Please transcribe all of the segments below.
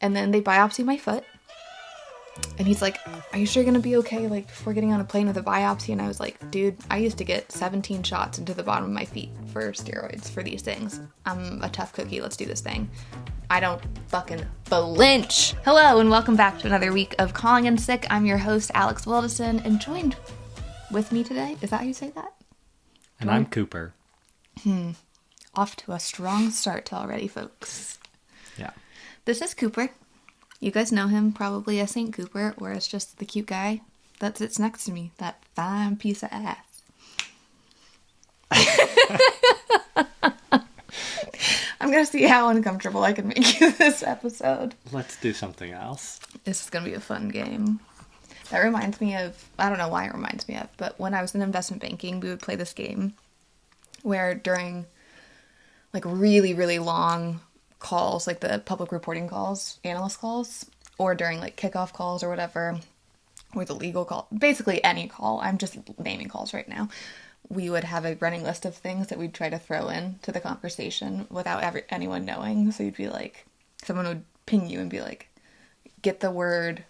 And then they biopsy my foot. And he's like, are you sure you're going to be okay, like, before getting on a plane with a biopsy? And I was like, dude, I used to get 17 shots into the bottom of my feet for steroids for these things. I'm a tough cookie. Let's do this thing. I don't fucking flinch. Hello, and welcome back to another week of Calling in Sick. I'm your host, Alex Wildison, and joined with me today, is that how you say that? And I'm Cooper. Off to a strong start already, folks. Yeah. This is Cooper. You guys know him probably as St. Cooper, or as just the cute guy that sits next to me. That fine piece of ass. I'm going to see how uncomfortable I can make you this episode. Let's do something else. This is going to be a fun game. That reminds me of, I don't know why it reminds me of, but when I was in investment banking, we would play this game where during like really, really long calls, like the public reporting calls, analyst calls, or during like kickoff calls or whatever, or the legal call, basically any call, I'm just naming calls right now, we would have a running list of things that we'd try to throw in to the conversation without anyone knowing. So you'd be like, someone would ping you and be like, get the word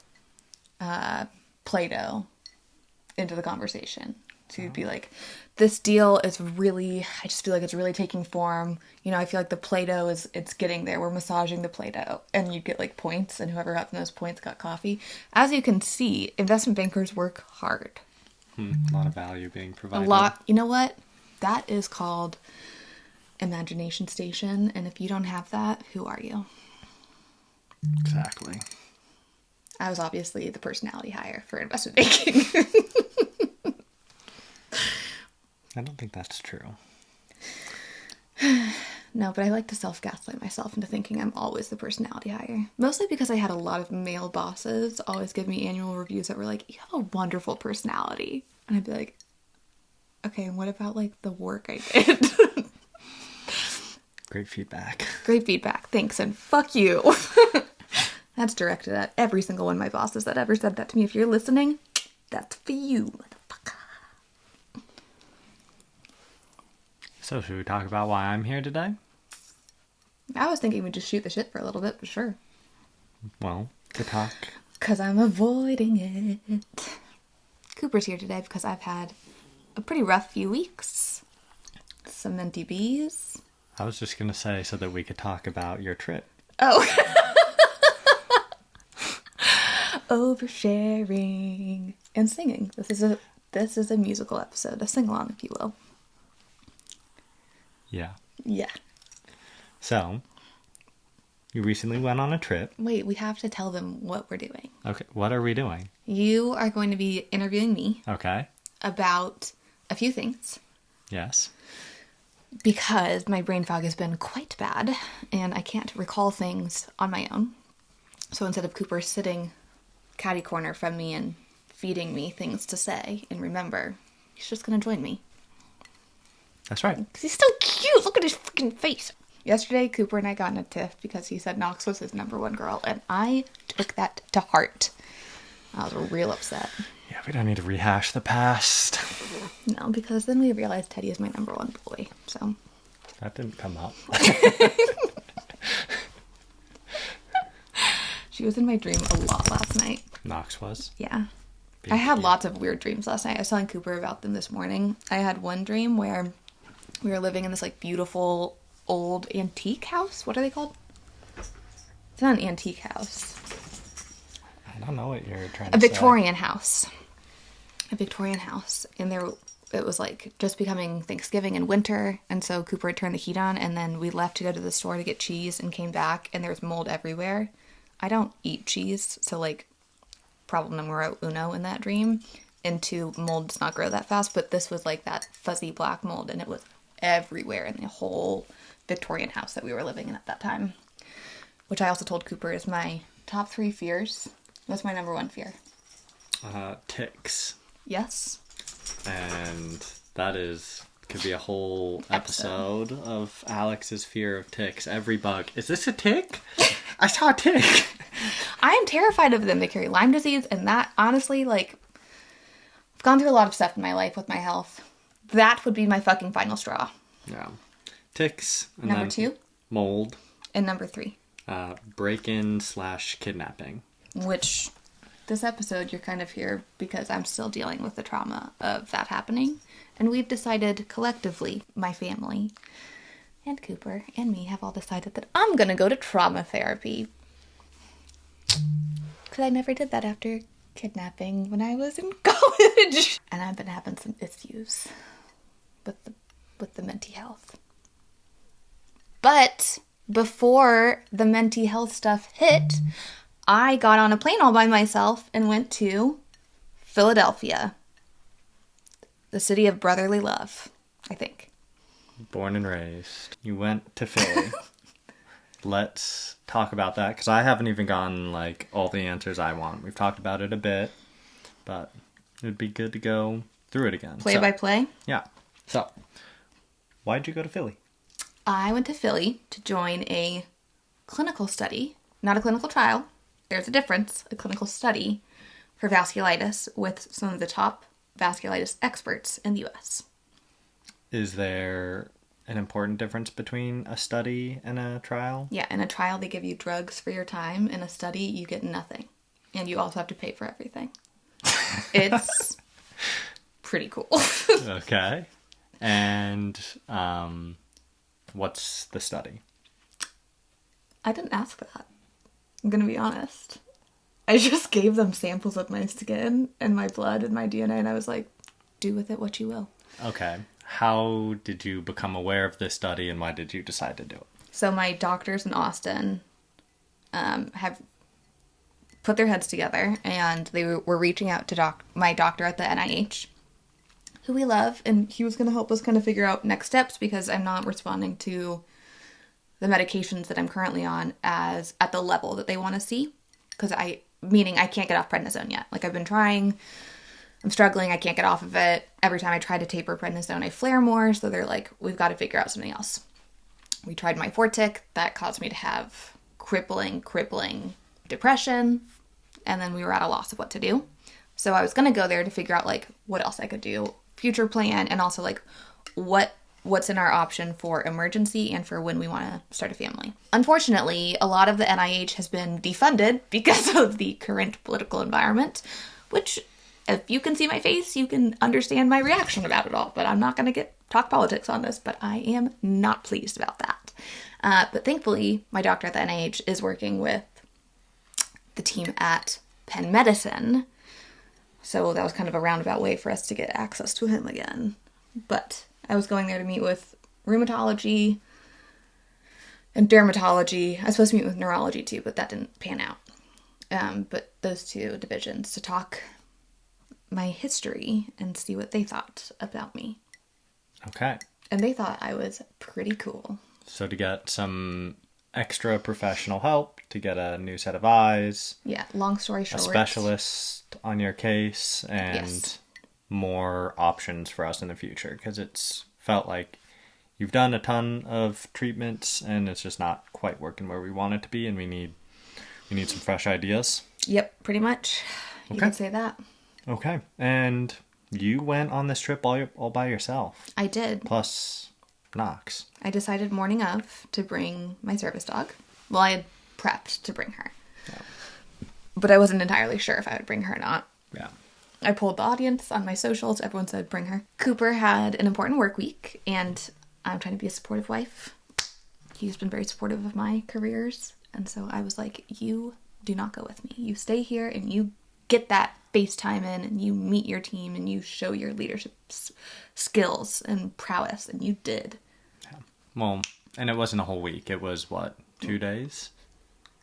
Play-Doh into the conversation. So you'd be like, this deal is really, I just feel like it's really taking form. You know, I feel like the Play-Doh it's getting there. We're massaging the Play-Doh. And you'd get like points, and whoever got the most points got coffee. As you can see, investment bankers work hard. A lot of value being provided. A lot. You know what? That is called imagination station. And if you don't have that, who are you? Exactly. I was obviously the personality hire for investment banking. I don't think that's true. No, but I like to self-gaslight myself into thinking I'm always the personality hire. Mostly because I had a lot of male bosses always give me annual reviews that were like, you have a wonderful personality. And I'd be like, okay, and what about like the work I did? Great feedback. Great feedback. Thanks, and fuck you. That's directed at every single one of my bosses that ever said that to me. If you're listening, that's for you, motherfucker. So should we talk about why I'm here today? I was thinking we'd just shoot the shit for a little bit, but sure. Well, to talk. Because I'm avoiding it. Cooper's here today because I've had a pretty rough few weeks. Some minty bees. I was just going to say so that we could talk about your trip. Oh. Oversharing. And singing. This is a musical episode. A sing-along, if you will. Yeah. Yeah. So, you recently went on a trip. Wait, we have to tell them what we're doing. Okay, what are we doing? You are going to be interviewing me. Okay. About a few things. Yes. Because my brain fog has been quite bad, and I can't recall things on my own. So instead of Cooper sitting catty corner from me and feeding me things to say and remember, he's just going to join me. That's right. Because he's so cute. Look at his freaking face. Yesterday, Cooper and I got in a tiff because he said Knox was his number one girl, and I took that to heart. I was real upset. Yeah, we don't need to rehash the past. No, because then we realized Teddy is my number one boy, so. That didn't come up. She was in my dream a lot last night. Knox was? Yeah. I had lots of weird dreams last night. I was telling Cooper about them this morning. I had one dream where we were living in this like beautiful old antique house. What are they called? It's not an antique house. I don't know what you're trying to say. A Victorian house. A Victorian house. And it was like just becoming Thanksgiving and winter. And so Cooper had turned the heat on, and then we left to go to the store to get cheese and came back, and there was mold everywhere. I don't eat cheese, so like problem numero uno in that dream. And two, mold does not grow that fast, but this was like that fuzzy black mold, and it was everywhere in the whole Victorian house that we were living in at that time. Which I also told Cooper is my top 3 fears. What's my number 1 fear? Ticks. Yes. And that could be a whole episode of Alex's fear of ticks. Every bug. Is this a tick? I saw a tick. I am terrified of them. They carry Lyme disease, and that, honestly, like, I've gone through a lot of stuff in my life with my health. That would be my fucking final straw. Yeah. Ticks. And number 2? Mold. And number 3? Break-in/kidnapping. Which, this episode, you're kind of here because I'm still dealing with the trauma of that happening. And we've decided collectively, my family and Cooper and me have all decided that I'm going to go to trauma therapy. Because I never did that after kidnapping when I was in college. And I've been having some issues with the mental health. But before the mental health stuff hit, I got on a plane all by myself and went to Philadelphia, the city of brotherly love, I think. Born and raised. You went to Philly. Let's talk about that, because I haven't even gotten, like, all the answers I want. We've talked about it a bit, but it would be good to go through it again. Play by play? Yeah. So, why'd you go to Philly? I went to Philly to join a clinical study, not a clinical trial. There's a difference. A clinical study for vasculitis with some of the top vasculitis experts in the U.S. Is there an important difference between a study and a trial? Yeah, in a trial they give you drugs for your time. In a study you get nothing. And you also have to pay for everything. It's pretty cool. Okay. And what's the study? I didn't ask that. I'm going to be honest. I just gave them samples of my skin and my blood and my DNA, and I was like, do with it what you will. Okay. How did you become aware of this study, and why did you decide to do it? So my doctors in Austin have put their heads together, and they were reaching out to my doctor at the NIH, who we love, and he was going to help us kind of figure out next steps, because I'm not responding to the medications that I'm currently on as at the level that they want to see, because meaning I can't get off prednisone yet. Like, I've been trying, I'm struggling, I can't get off of it. Every time I try to taper prednisone, I flare more, so they're like, we've got to figure out something else. We tried my Fortic, that caused me to have crippling depression, and then we were at a loss of what to do. So I was going to go there to figure out, like, what else I could do, future plan, and also, like, what's in our option for emergency and for when we want to start a family. Unfortunately, a lot of the NIH has been defunded because of the current political environment, which, if you can see my face, you can understand my reaction about it all. But I'm not going to talk politics on this, but I am not pleased about that. But thankfully, my doctor at the NIH is working with the team at Penn Medicine, so that was kind of a roundabout way for us to get access to him again. But I was going there to meet with rheumatology and dermatology. I was supposed to meet with neurology too, but that didn't pan out. But those two divisions to talk my history and see what they thought about me. Okay. And they thought I was pretty cool. So to get some extra professional help, to get a new set of eyes. Yeah, long story short. A specialist on your case, and yes, more options for us in the future, because it's felt like you've done a ton of treatments and it's just not quite working where we want it to be, and we need some fresh ideas. Yep, pretty much. You could say that. Okay. And you went on this trip all by yourself. I did. Plus Knox. I decided morning of to bring my service dog. Well, I had prepped to bring her. Yeah. But I wasn't entirely sure if I would bring her or not. Yeah. I polled the audience on my socials. Everyone said bring her. Cooper had an important work week, and I'm trying to be a supportive wife. He's been very supportive of my careers, and so I was like, you do not go with me. You stay here and you get that FaceTime in, and you meet your team, and you show your leadership skills and prowess, and you did. Yeah. Well, and it wasn't a whole week. It was, what, 2 days?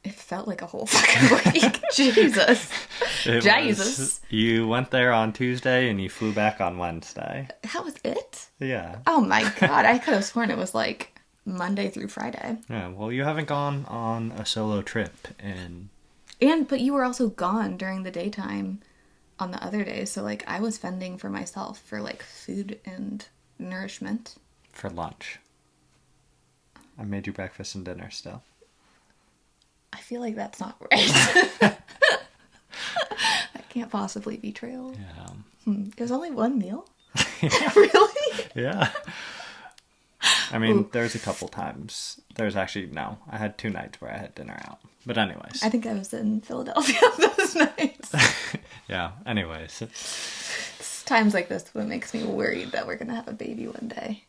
It felt like a whole fucking week. Jesus. Jesus. You went there on Tuesday and you flew back on Wednesday. That was it? Yeah. Oh my God. I could have sworn it was like Monday through Friday. Yeah, well, you haven't gone on a solo trip but you were also gone during the daytime on the other days. So, like, I was fending for myself for, like, food and nourishment. For lunch. I made you breakfast and dinner still. I feel like that's not right. That can't possibly be true. Yeah. It was only one meal? Yeah. Really? Yeah. I mean, there's a couple times. There's actually, no. I had 2 nights where I had dinner out. But anyways. I think I was in Philadelphia those nights. Yeah, anyways. It's times like this what makes me worried that we're going to have a baby one day.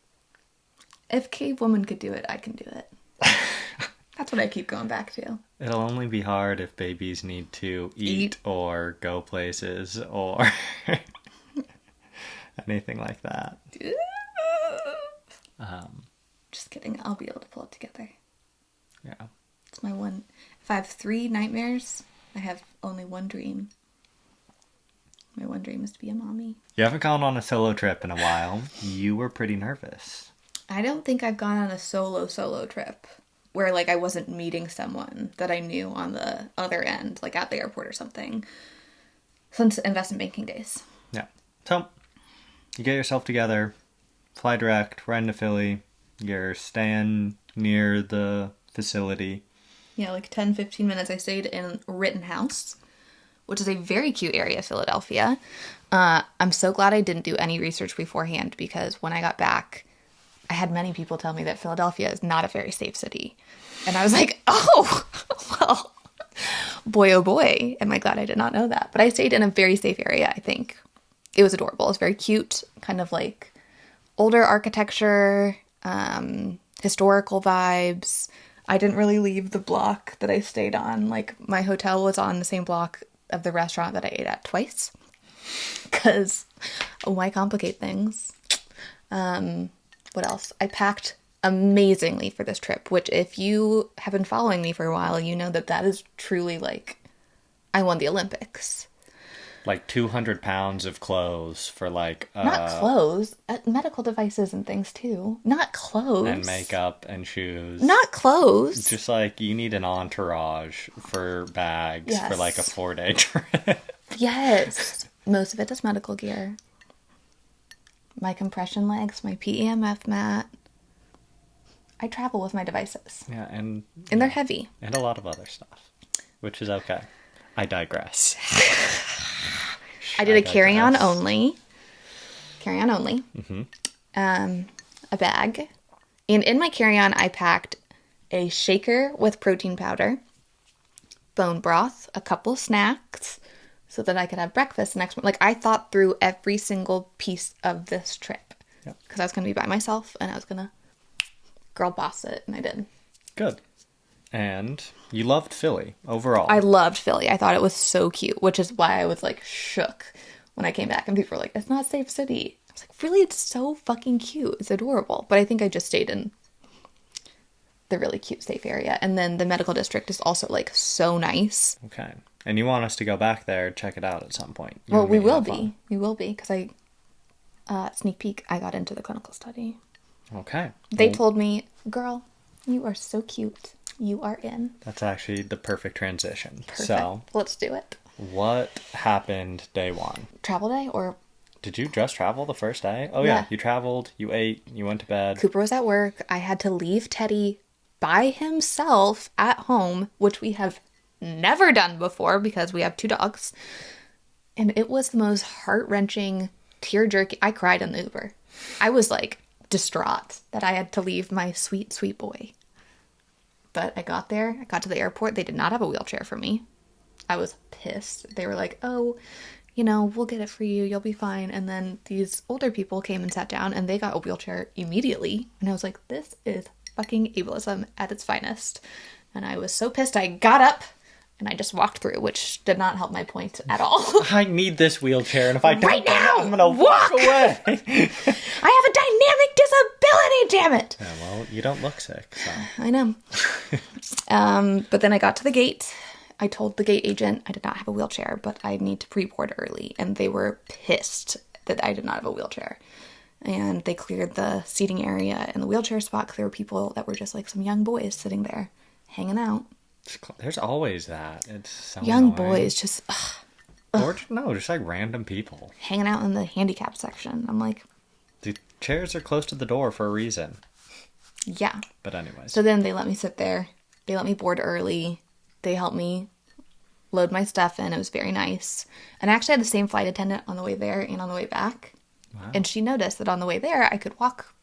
If Cave Woman could do it, I can do it. That's what I keep going back to. It'll only be hard if babies need to eat. Or go places or anything like that. Just kidding. I'll be able to pull it together. Yeah. It's my one. If I have 3 nightmares, I have only one dream. My one dream is to be a mommy. You haven't gone on a solo trip in a while. You were pretty nervous. I don't think I've gone on a solo trip where, like, I wasn't meeting someone that I knew on the other end, like at the airport or something, since investment banking days. Yeah. So, you get yourself together, fly direct, right into Philly. You're staying near the facility. Yeah, like 10, 15 minutes. I stayed in Rittenhouse, which is a very cute area of Philadelphia. I'm so glad I didn't do any research beforehand, because when I got back, I had many people tell me that Philadelphia is not a very safe city. And I was like, oh, well, boy, oh boy. Am I glad I did not know that. But I stayed in a very safe area, I think. It was adorable. It was very cute, kind of like older architecture, historical vibes. I didn't really leave the block that I stayed on. Like, my hotel was on the same block of the restaurant that I ate at twice. Because why complicate things? What else? I packed amazingly for this trip, which if you have been following me for a while, you know that that is truly like, I won the Olympics. Like 200 pounds of clothes for like... Not clothes. Medical devices and things too. Not clothes. And makeup and shoes. Not clothes. Just like you need an entourage for bags for like a 4-day trip. Yes. Most of it is medical gear. My compression legs, my PEMF mat. I travel with my devices. Yeah, and they're heavy. And a lot of other stuff, which is okay. I digress. I did a carry-on only. Carry-on only. Mm-hmm. A bag. And in my carry-on, I packed a shaker with protein powder, bone broth, a couple snacks, so that I could have breakfast the next morning. Like, I thought through every single piece of this trip. Yep. Because I was going to be by myself, and I was going to girl boss it, and I did. Good. And you loved Philly overall. I loved Philly. I thought it was so cute, which is why I was, like, shook when I came back. And people were like, it's not a safe city. I was like, really? It's so fucking cute. It's adorable. But I think I just stayed in the really cute, safe area. And then the medical district is also, like, so nice. Okay. And you want us to go back there, check it out at some point. Well, we will be. We will be, because sneak peek, I got into the clinical study. Okay. They told me, girl, you are so cute. You are in. That's actually the perfect transition. Perfect. So, let's do it. What happened day one? Travel day, or... Did you just travel the first day? Oh, yeah. You traveled, you ate, you went to bed. Cooper was at work. I had to leave Teddy by himself at home, which we have never done before because we have 2 dogs. And it was the most heart-wrenching, tear-jerking... I cried in the Uber. I was, like, distraught that I had to leave my sweet, sweet boy. But I got there. I got to the airport. They did not have a wheelchair for me. I was pissed. They were like, oh, you know, we'll get it for you. You'll be fine. And then these older people came and sat down, and they got a wheelchair immediately. And I was like, this is fucking ableism at its finest. And I was so pissed. I got up, and I just walked through, which did not help my point at all. I need this wheelchair, and if I don't right now, I'm gonna walk away. I have a dynamic disability, damn it! Yeah, well, you don't look sick, so. I know. But then I got to the gate. I told the gate agent I did not have a wheelchair, but I need to pre-board early, and they were pissed that I did not have a wheelchair. And they cleared the seating area in the wheelchair spot, because there were people that were just like some young boys sitting there, hanging out. There's always that. It's so young annoying. boys just Or no, just like random people hanging out in the handicap section. I'm like, the chairs are close to the door for a reason. Yeah. But anyways. So then they let me sit there. They let me board early. They helped me load my stuff in. It was very nice. And I actually had the same flight attendant on the way there and on the way back. Wow. And she noticed that on the way there I could walk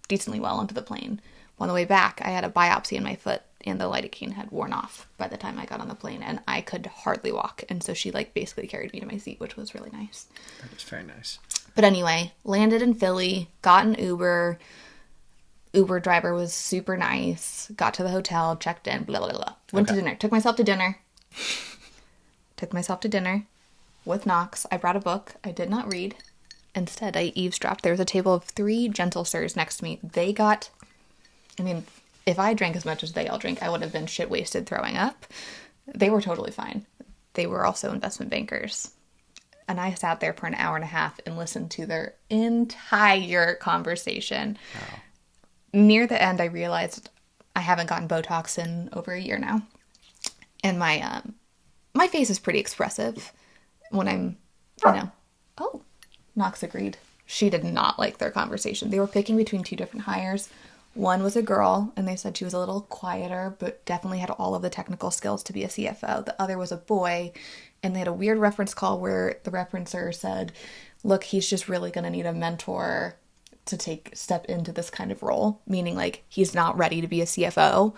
decently well onto the plane. On the way back, I had a biopsy in my foot, and the lidocaine had worn off by the time I got on the plane, and I could hardly walk. And so she like basically carried me to my seat, which was really nice. That is very nice. But anyway, landed in Philly, got an Uber. Uber driver was super nice. Got to the hotel, checked in, blah, blah, blah. Went to dinner. Took myself to dinner with Knox. I brought a book. I did not read. Instead, I eavesdropped. There was a table of 3 gentle sirs next to me. They got... I mean, if I drank as much as they all drink, I would have been shit-wasted throwing up. They were totally fine. They were also investment bankers. And I sat there for an hour and a half and listened to their entire conversation. Wow. Near the end, I realized I haven't gotten Botox in over a year now. And my face is pretty expressive when I'm, Oh, Knox agreed. She did not like their conversation. They were picking between 2 different hires. One was a girl, and they said she was a little quieter, but definitely had all of the technical skills to be a CFO. The other was a boy, and they had a weird reference call where the referencer said, look, he's just really going to need a mentor to step into this kind of role, meaning like he's not ready to be a CFO.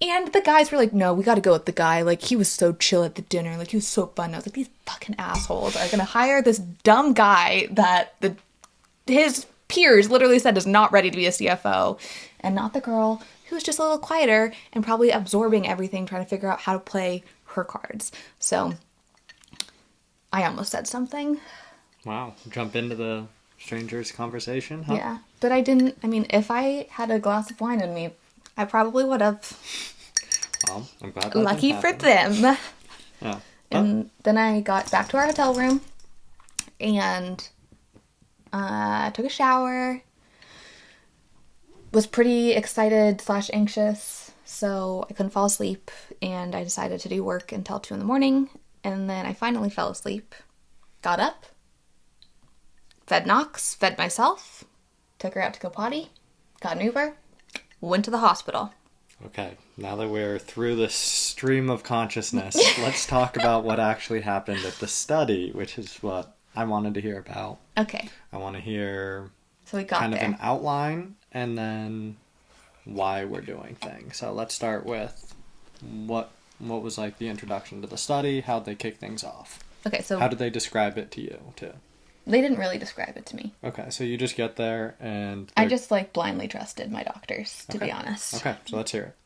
And the guys were like, no, we got to go with the guy. Like, he was so chill at the dinner. Like, he was so fun. I was like, these fucking assholes are going to hire this dumb guy that his peers literally said is not ready to be a CFO, and not the girl who was just a little quieter and probably absorbing everything, trying to figure out how to play her cards. So I almost said something. Wow. Jump into the stranger's conversation, huh? Yeah, but I didn't. I mean, if I had a glass of wine in me, I probably would have. Well, I'm glad that Lucky didn't for happen. them. Yeah. And then I got back to our hotel room and took a shower. Was pretty excited / anxious, so I couldn't fall asleep, and I decided to do work until 2 a.m. And then I finally fell asleep, got up, fed Knox, fed myself, took her out to go potty, got an Uber, went to the hospital. Okay, now that we're through the stream of consciousness, let's talk about what actually happened at the study, which is what I wanted to hear about. Okay. I want to hear So we got kind there. of an outline and then why we're doing things. So let's start with what was like the introduction to the study, how'd they kick things off? Okay, so how did they describe it to you, too? They didn't really describe it to me. Okay, so you just get there and... I just, blindly trusted my doctors, to be honest. Okay, so let's hear it.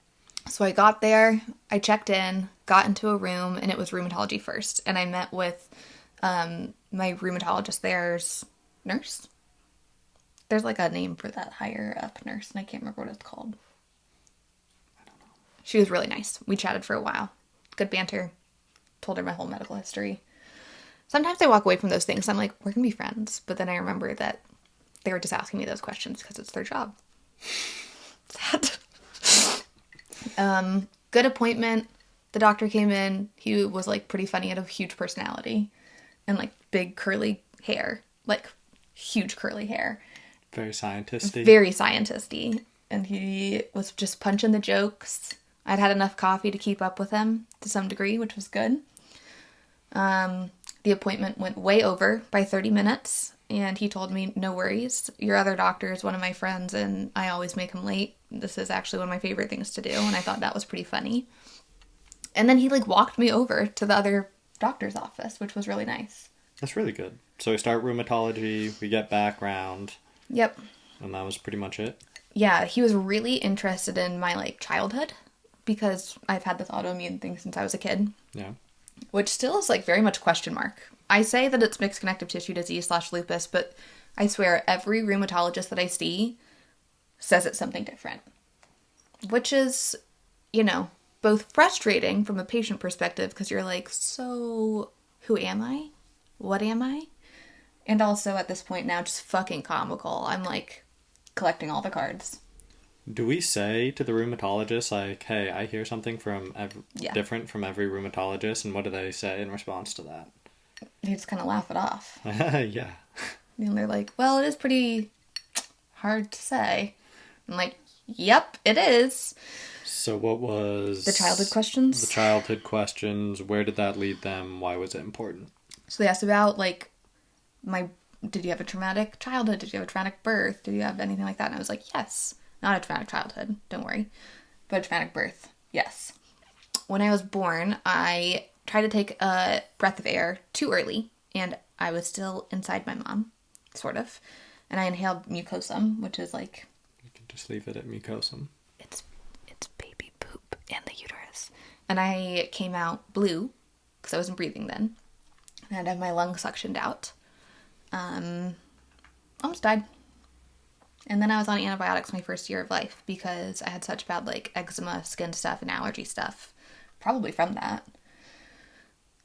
So I got there, I checked in, got into a room, and it was rheumatology first. And I met with my rheumatologist there's nurse. There's, a name for that higher up nurse, and I can't remember what it's called. I don't know. She was really nice. We chatted for a while. Good banter. Told her my whole medical history. Sometimes I walk away from those things. I'm like, we're going to be friends. But then I remember that they were just asking me those questions because it's their job. Sad. Good appointment. The doctor came in. He was, pretty funny. He had a huge personality. And, big curly hair. Huge curly hair. Very scientisty. Very scientisty. And he was just punching the jokes. I'd had enough coffee to keep up with him to some degree, which was good. The appointment went way over by 30 minutes, and he told me, no worries, your other doctor is one of my friends, and I always make him late. This is actually one of my favorite things to do, and I thought that was pretty funny. And then he, walked me over to the other doctor's office, which was really nice. That's really good. So we start rheumatology, we get background. Yep. And that was pretty much it? Yeah, he was really interested in my, childhood, because I've had this autoimmune thing since I was a kid. Yeah. Which still is, very much question mark. I say that it's mixed connective tissue disease / lupus, but I swear every rheumatologist that I see says it's something different. Which is, both frustrating from a patient perspective, because you're like, so who am I? What am I? And also at this point now just fucking comical. I'm, collecting all the cards. Do we say to the rheumatologist, hey, I hear something from different from every rheumatologist, and what do they say in response to that? They just kind of laugh it off. Yeah. And they're like, well, it is pretty hard to say. I'm like, yep, it is. So what was... The childhood questions? The childhood questions. Where did that lead them? Why was it important? So they asked about, my did you have a traumatic childhood? Did you have a traumatic birth? Did you have anything like that? And I was like, yes. Not a traumatic childhood, don't worry. But a traumatic birth, yes. When I was born, I tried to take a breath of air too early, and I was still inside my mom, sort of. And I inhaled mucosum, which is like... You can just leave it at mucosum. It's baby poop in the uterus. And I came out blue, because I wasn't breathing then. And I had my lungs suctioned out. Almost died. And then I was on antibiotics my first year of life because I had such bad, like, eczema, skin stuff, and allergy stuff. Probably from that.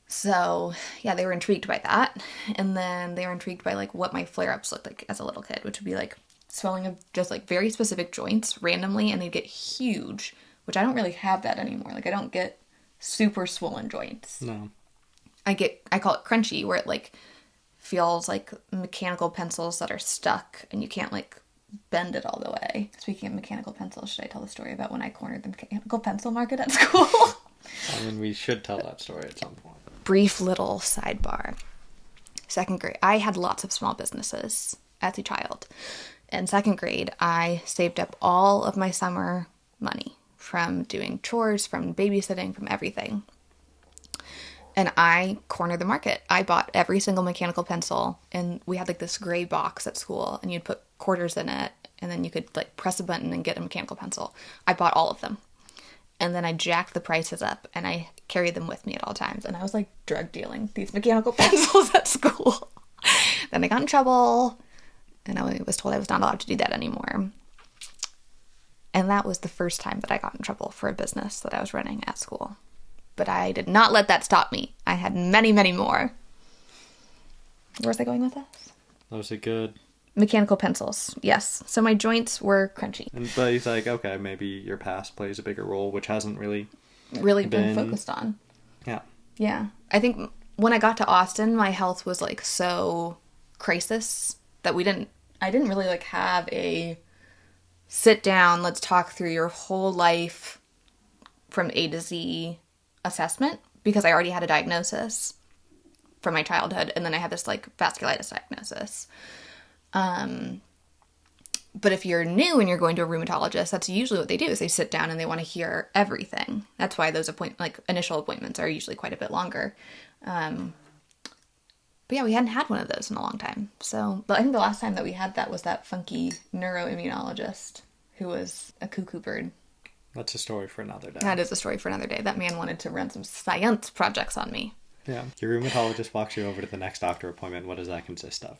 So, yeah, they were intrigued by that. And then they were intrigued by, like, what my flare-ups looked like as a little kid, which would be, like, swelling of just, like, very specific joints randomly, and they'd get huge, which I don't really have that anymore. Like, I don't get super swollen joints. No. I call it crunchy, where it, like, feels like mechanical pencils that are stuck, and you can't, like, bend it all the way. Speaking of mechanical pencils, should I tell the story about when I cornered the mechanical pencil market at school? I mean, we should tell that story at some point. Brief little sidebar. Second grade, I had lots of small businesses as a child. In second grade, I saved up all of my summer money from doing chores, from babysitting, from everything. And I cornered the market. I bought every single mechanical pencil, and we had like this gray box at school, and you'd put quarters in it, and then you could like press a button and get a mechanical pencil. I bought all of them. And then I jacked the prices up, and I carried them with me at all times. And I was like drug dealing these mechanical pencils at school. Then I got in trouble, and I was told I was not allowed to do that anymore. And that was the first time that I got in trouble for a business that I was running at school. But I did not let that stop me. I had many, many more. Where was I going with this? That was a good... Mechanical pencils, yes. So my joints were crunchy. But he's like, okay, maybe your past plays a bigger role, which hasn't really been focused on. Yeah. Yeah. I think when I got to Austin, my health was like so crisis that I didn't really like have a sit down, let's talk through your whole life from A to Z assessment, because I already had a diagnosis from my childhood, and then I had this like vasculitis diagnosis. But if you're new and you're going to a rheumatologist, that's usually what they do, is they sit down and they want to hear everything. That's why those initial appointments are usually quite a bit longer. But yeah, we hadn't had one of those in a long time. So, but I think the last time that we had that was that funky neuroimmunologist who was a cuckoo bird. That's a story for another day. That is a story for another day. That man wanted to run some science projects on me. Yeah. Your rheumatologist walks you over to the next doctor appointment. What does that consist of?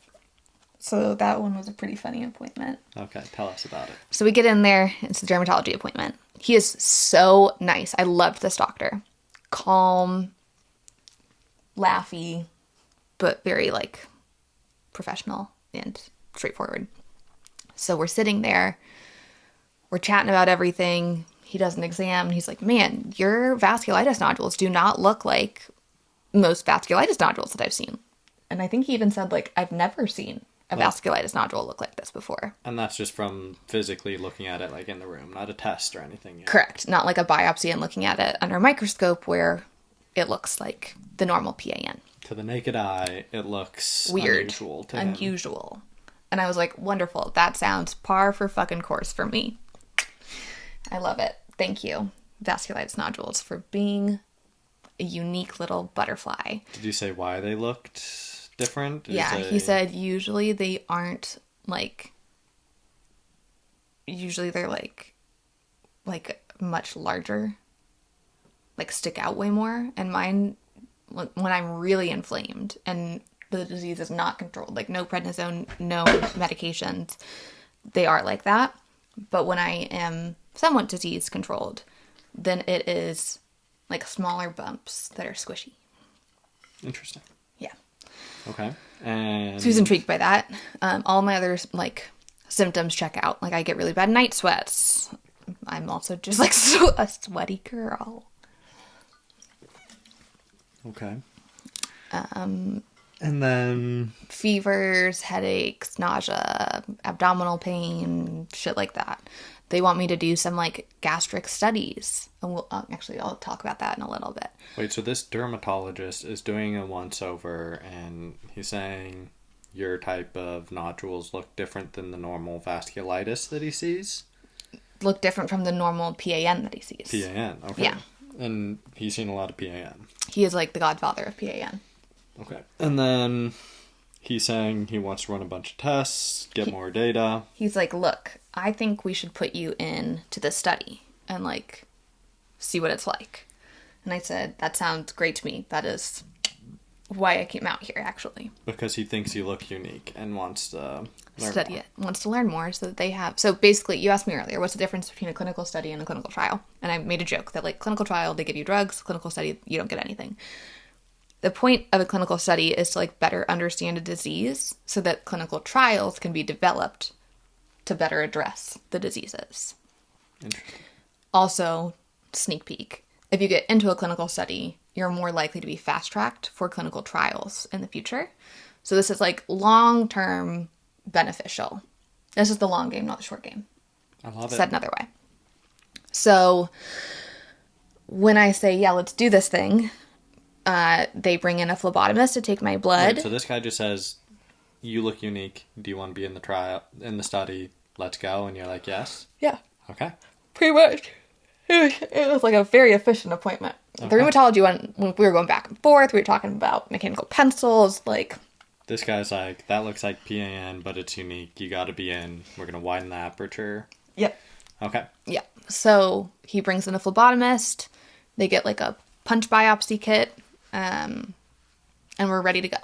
So that one was a pretty funny appointment. Okay, tell us about it. So we get in there. It's a dermatology appointment. He is so nice. I loved this doctor. Calm, laughy, but very, like, professional and straightforward. So we're sitting there. We're chatting about everything. He does an exam, and he's like, man, your vasculitis nodules do not look like most vasculitis nodules that I've seen. And I think he even said, like, I've never seen a vasculitis nodule look like this before. And that's just from physically looking at it, like, in the room, not a test or anything yet. Correct. Not like a biopsy and looking at it under a microscope where it looks like the normal PAN. To the naked eye, it looks weird. Unusual to him. Unusual. And I was like, wonderful. That sounds par for fucking course for me. I love it. Thank you, vasculitis nodules, for being a unique little butterfly. Did you say why they looked different? Yeah, he said usually they aren't like... Usually they're like much larger. Like stick out way more. And mine, when I'm really inflamed and the disease is not controlled, like no prednisone, no medications, they are like that. But when I am somewhat disease controlled, then it is like smaller bumps that are squishy. Interesting. Yeah. Okay. And so he was intrigued by that. All my other like symptoms check out. Like I get really bad night sweats. I'm also just like a sweaty girl. Okay. And then fevers, headaches, nausea, abdominal pain, shit like that. They want me to do some like gastric studies, and I'll talk about that in a little bit. Wait, so this dermatologist is doing a once over, and he's saying your type of nodules look different than the normal vasculitis that he sees? Look different from the normal PAN that he sees. PAN, okay. Yeah. And he's seen a lot of PAN. He is like the godfather of PAN. Okay. And then he's saying he wants to run a bunch of tests, get more data. He's like, look, I think we should put you in to this study and like see what it's like. And I said, that sounds great to me. That is why I came out here, actually. Because he thinks you look unique and wants to study it, wants to learn more so that they have. So basically, you asked me earlier, what's the difference between a clinical study and a clinical trial? And I made a joke that like clinical trial, they give you drugs, clinical study, you don't get anything. The point of a clinical study is to like better understand a disease so that clinical trials can be developed to better address the diseases. Interesting. Also, sneak peek. If you get into a clinical study, you're more likely to be fast-tracked for clinical trials in the future. So this is like long-term beneficial. This is the long game, not the short game. I love it. Said another way. So when I say, yeah, let's do this thing, they bring in a phlebotomist to take my blood. Wait, so this guy just says, you look unique. Do you want to be in the trial, in the study? Let's go. And you're like, yes? Yeah. Okay. Pretty much. It was like a very efficient appointment. Okay. The rheumatology one, when we were going back and forth, we were talking about mechanical pencils, like... This guy's like, that looks like PAN, but it's unique. You got to be in. We're going to widen the aperture. Yep. Okay. Yeah. So he brings in a phlebotomist. They get like a punch biopsy kit. And we're ready to go.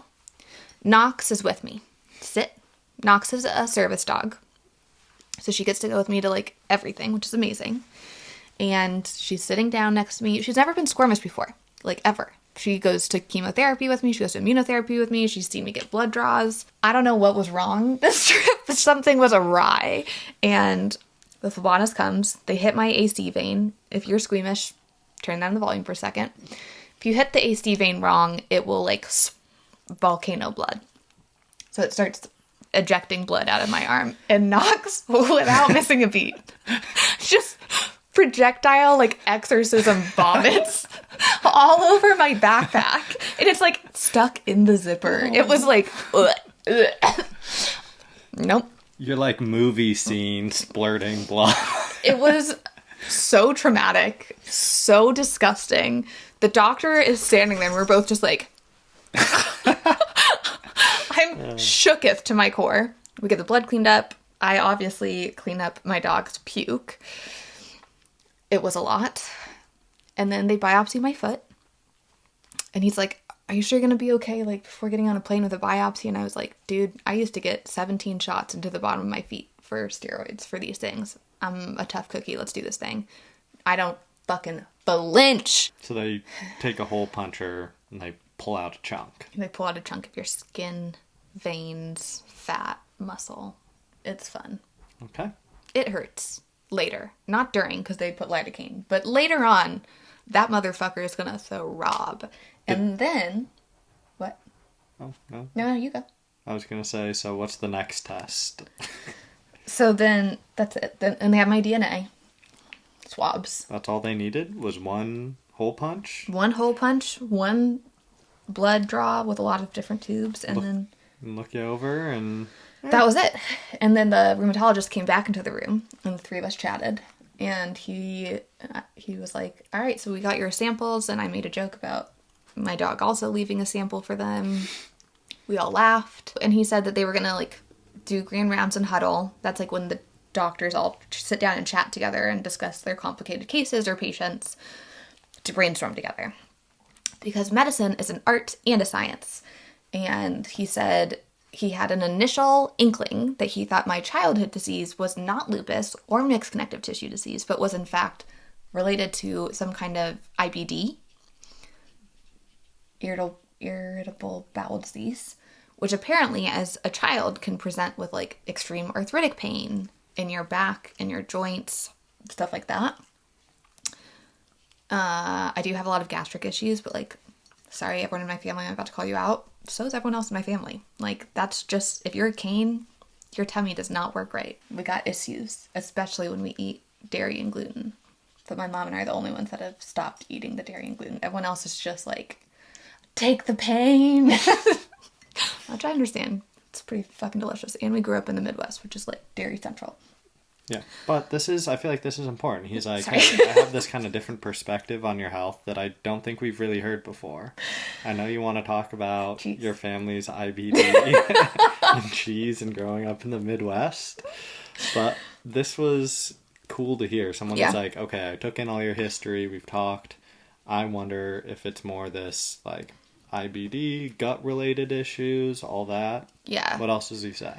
Knox is with me. Sit. Knox is a service dog. So she gets to go with me to like everything, which is amazing. And she's sitting down next to me. She's never been squirmish before, like ever. She goes to chemotherapy with me. She goes to immunotherapy with me. She's seen me get blood draws. I don't know what was wrong this trip, but something was awry. And the phlebotomist comes. They hit my AC vein. If you're squeamish, turn down the volume for a second. If you hit the AC vein wrong, it will like volcano blood. So it starts ejecting blood out of my arm. And Knox, without missing a beat, just projectile like exorcism vomits all over my backpack. And it's like stuck in the zipper. It was like, nope. You're like movie scene splurting blood. It was so traumatic, so disgusting. The doctor is standing there and we're both just like, I'm shooketh to my core. We get the blood cleaned up. I obviously clean up my dog's puke. It was a lot. And then they biopsy my foot. And he's like, are you sure you're going to be okay, like, before getting on a plane with a biopsy? And I was like, dude, I used to get 17 shots into the bottom of my feet for steroids for these things. I'm a tough cookie. Let's do this thing. I don't fucking flinch. So they take a hole puncher and they pull out a chunk. They pull out a chunk of your skin, veins, fat, muscle. It's fun. Okay. It hurts. Later. Not during, because they put lidocaine. But later on, that motherfucker is going to throb. And then... What? Oh, no. No, you go. I was going to say, so what's the next test? So then, that's it. And they have my DNA. Swabs. That's all they needed? Was one hole punch? One hole punch, one blood draw with a lot of different tubes, and then... Look you over, and... That was it. And then the rheumatologist came back into the room, and the three of us chatted. And he was like, all right, so we got your samples, and I made a joke about my dog also leaving a sample for them. We all laughed. And he said that they were going to, like, do grand rounds and huddle. That's, like, when the doctors all sit down and chat together and discuss their complicated cases or patients to brainstorm together. Because medicine is an art and a science. And he said... He had an initial inkling that he thought my childhood disease was not lupus or mixed connective tissue disease, but was in fact related to some kind of IBD, irritable bowel disease, which apparently as a child can present with like extreme arthritic pain in your back, in your joints, stuff like that. I do have a lot of gastric issues, but like, sorry, everyone in my family, I'm about to call you out. So is everyone else in my family. Like, that's just, if you're a cane, your tummy does not work right. We got issues, especially when we eat dairy and gluten. But my mom and I are the only ones that have stopped eating the dairy and gluten. Everyone else is just like, take the pain. Which I understand. It's pretty fucking delicious. And we grew up in the Midwest, which is like dairy central. Yeah, but I feel like this is important. He's like, Sorry. hey, I have this kind of different perspective on your health that I don't think we've really heard before. I know you want to talk about your family's IBD and cheese and growing up in the Midwest, but this was cool to hear. Someone was like, okay, I took in all your history, we've talked. I wonder if it's more this, like, IBD, gut-related issues, all that. Yeah. What else does he say?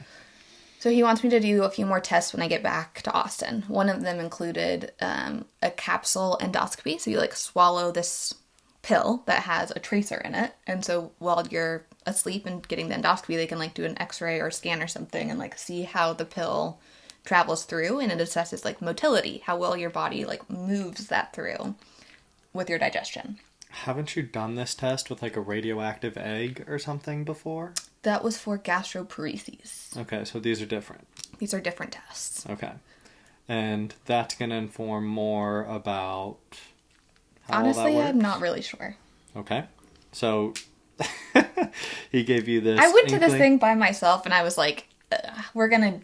So he wants me to do a few more tests when I get back to Austin. One of them included a capsule endoscopy. So you like swallow this pill that has a tracer in it. And so while you're asleep and getting the endoscopy, they can like do an x-ray or scan or something and like see how the pill travels through. And it assesses like motility, how well your body like moves that through with your digestion. Haven't you done this test with like a radioactive egg or something before? That was for gastroparesis. Okay, so these are different. These are different tests. Okay. And that's going to inform more about how Honestly, all that works? I'm not really sure. Okay. So he gave you this I went to this inkling? thing by myself and I was like, we're gonna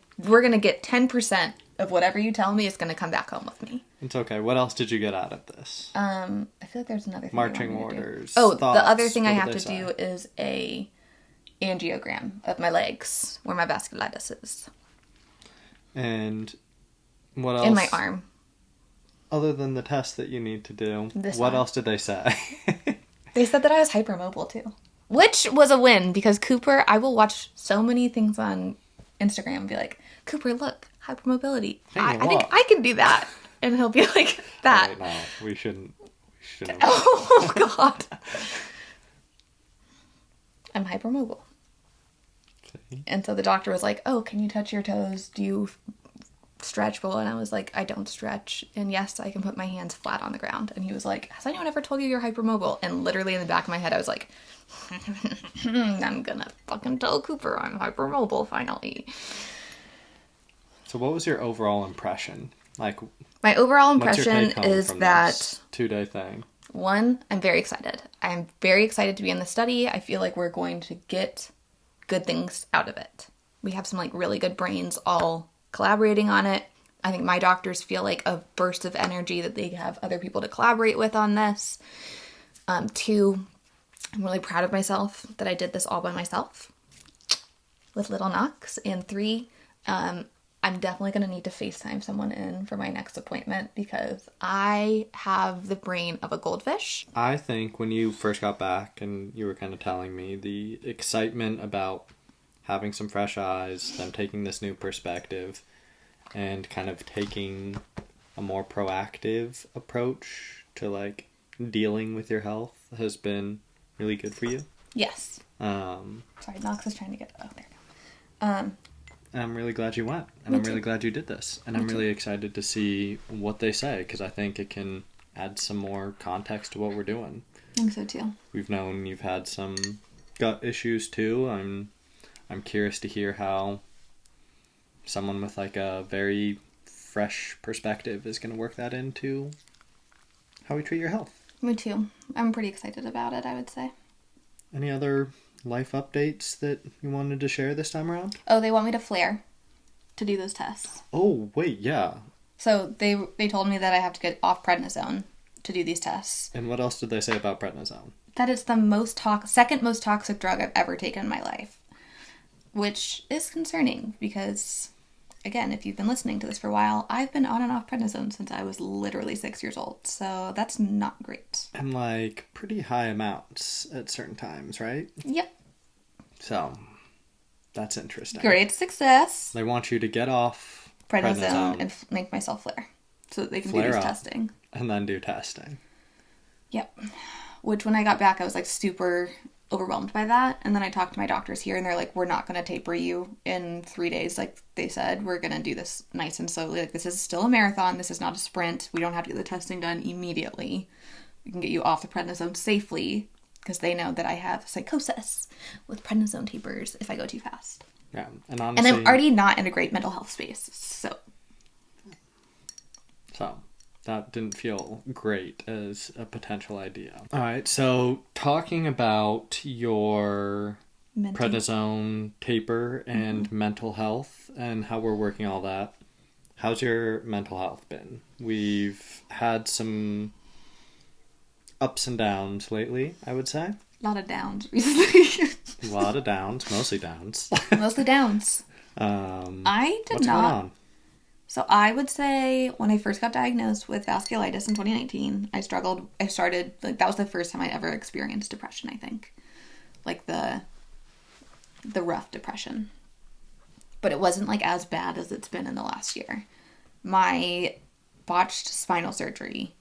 get 10% of whatever you tell me is gonna come back home with me. It's okay. What else did you get out of this? I feel like there's another thing. Marching you want me to orders. do. Oh, thoughts, the other thing I what have did to they do say? is a angiogram of my legs where my vasculitis is. And what else? In my arm. Other than the test that you need to do, This what one. else did they say? They said that I was hypermobile too. Which was a win because Cooper, I will watch so many things on Instagram and be like, Cooper, look, hypermobility. Hey, I think I can do that. And he'll be like, that. Right, no, we shouldn't. Oh, God. I'm hypermobile. See? And so the doctor was like, oh, can you touch your toes? Do you stretch well? And I was like, I don't stretch. And yes, I can put my hands flat on the ground. And he was like, has anyone ever told you you're hypermobile? And literally in the back of my head, I was like, I'm gonna fucking tell Cooper I'm hypermobile finally. So what was your overall impression? Like, My overall what's your impression take home is from that, this 2-day thing? one, I'm very excited. I'm very excited to be in the study. I feel like we're going to get good things out of it. We have some like really good brains all collaborating on it. I think my doctors feel like a burst of energy that they have other people to collaborate with on this. Two, I'm really proud of myself that I did this all by myself with little knocks. And three, I'm definitely going to need to FaceTime someone in for my next appointment because I have the brain of a goldfish. I think when you first got back and you were kind of telling me the excitement about having some fresh eyes, them taking this new perspective, and kind of taking a more proactive approach to like dealing with your health has been really good for you. Yes. Sorry, Knox is trying to get... Oh, there we go. And I'm really glad you went. And Me I'm really too. glad you did this. And Me I'm too. really excited to see what they say because I think it can add some more context to what we're doing. I think so too. We've known you've had some gut issues too. I'm curious to hear how someone with like a very fresh perspective is going to work that into how we treat your health. Me too. I'm pretty excited about it, I would say. Any other life updates that you wanted to share this time around? Oh, they want me to flare to do those tests. Oh, wait, yeah. So they told me that I have to get off prednisone to do these tests. And what else did they say about prednisone? That it's the second most toxic drug I've ever taken in my life. Which is concerning because, again, if you've been listening to this for a while, I've been on and off prednisone since I was literally 6 years old. So that's not great. And like pretty high amounts at certain times, right? Yep. So that's interesting. Great success. They want you to get off Prednisone and make myself flare so that they can do Flare these up. testing. and then do testing. Yep. Which when I got back, I was like super overwhelmed by that. And then I talked to my doctors here and they're like, we're not going to taper you in 3 days. Like they said, we're going to do this nice and slowly. Like this is still a marathon. This is not a sprint. We don't have to get the testing done immediately. We can get you off the prednisone safely because they know that I have psychosis with prednisone tapers if I go too fast. Yeah. And honestly, And I'm already not in a great mental health space. So that didn't feel great as a potential idea. All right. So talking about your prednisone taper and mental health and how we're working all that. How's your mental health been? We've had some ups and downs lately, I would say. A lot of downs recently. A lot of downs, mostly downs. Mostly downs. I did what's not. Going on? So I would say when I first got diagnosed with vasculitis in 2019, I started, like, that was the first time I ever experienced depression, I think. Like the rough depression. But it wasn't like as bad as it's been in the last year. My botched spinal surgery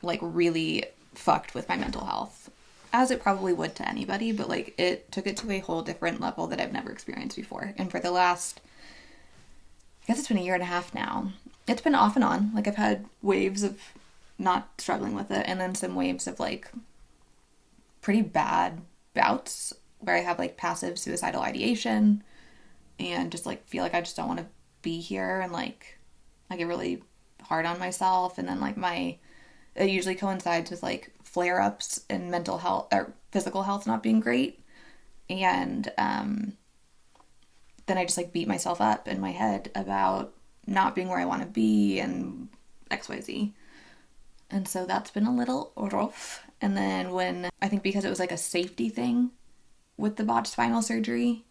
like really fucked with my mental health, as it probably would to anybody, but like it took it to a whole different level that I've never experienced before. And for the last, I guess it's been a year and a half now, it's been off and on. Like I've had waves of not struggling with it, and then some waves of like pretty bad bouts where I have like passive suicidal ideation and just like feel like I just don't want to be here, and like I get really hard on myself, and then like it usually coincides with like flare-ups and mental health or physical health not being great, and then I just like beat myself up in my head about not being where I want to be and XYZ. And so that's been a little rough. And then when, I think because it was like a safety thing with the botched spinal surgery,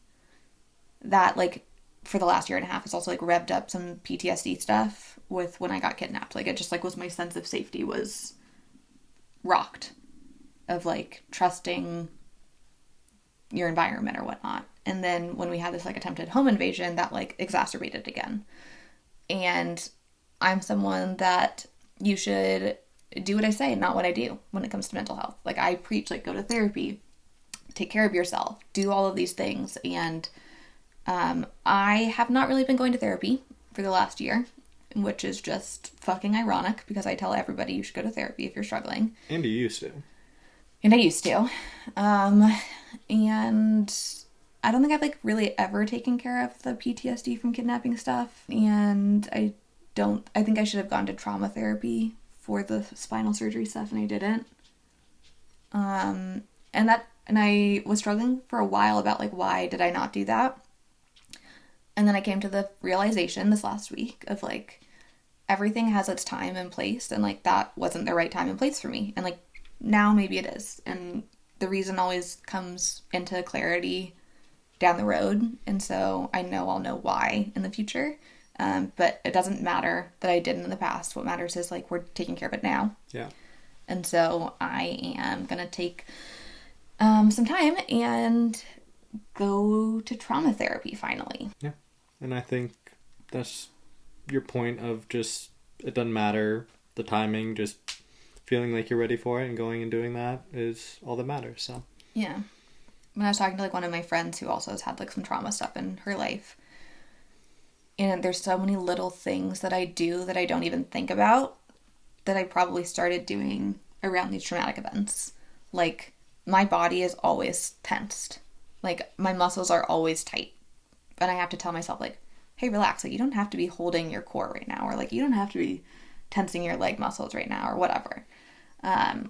that like for the last year and a half has also like revved up some PTSD stuff with when I got kidnapped. Like it just like was, my sense of safety was rocked, of like trusting your environment or whatnot. And then when we had this like attempted home invasion, that like exacerbated again. And I'm someone that you should do what I say, not what I do when it comes to mental health. Like I preach, like go to therapy, take care of yourself, do all of these things. And I have not really been going to therapy for the last year, which is just fucking ironic because I tell everybody you should go to therapy if you're struggling. And you used to. And I used to. And I don't think I've like really ever taken care of the PTSD from kidnapping stuff. And I think I should have gone to trauma therapy for the spinal surgery stuff, and I didn't. And I was struggling for a while about like, why did I not do that? And then I came to the realization this last week of like, everything has its time and place, and like that wasn't the right time and place for me. And like now maybe it is. And the reason always comes into clarity down the road. And so I know I'll know why in the future. But it doesn't matter that I didn't in the past. What matters is like we're taking care of it now. Yeah. And so I am going to take some time and go to trauma therapy finally. Yeah. And I think that's your point of just, it doesn't matter the timing, just feeling like you're ready for it and going and doing that is all that matters. So yeah. When I was talking to like one of my friends who also has had like some trauma stuff in her life, and there's so many little things that I do that I don't even think about that I probably started doing around these traumatic events. Like my body is always tensed. Like my muscles are always tight. And I have to tell myself like, hey, relax. Like you don't have to be holding your core right now. Or like you don't have to be tensing your leg muscles right now or whatever.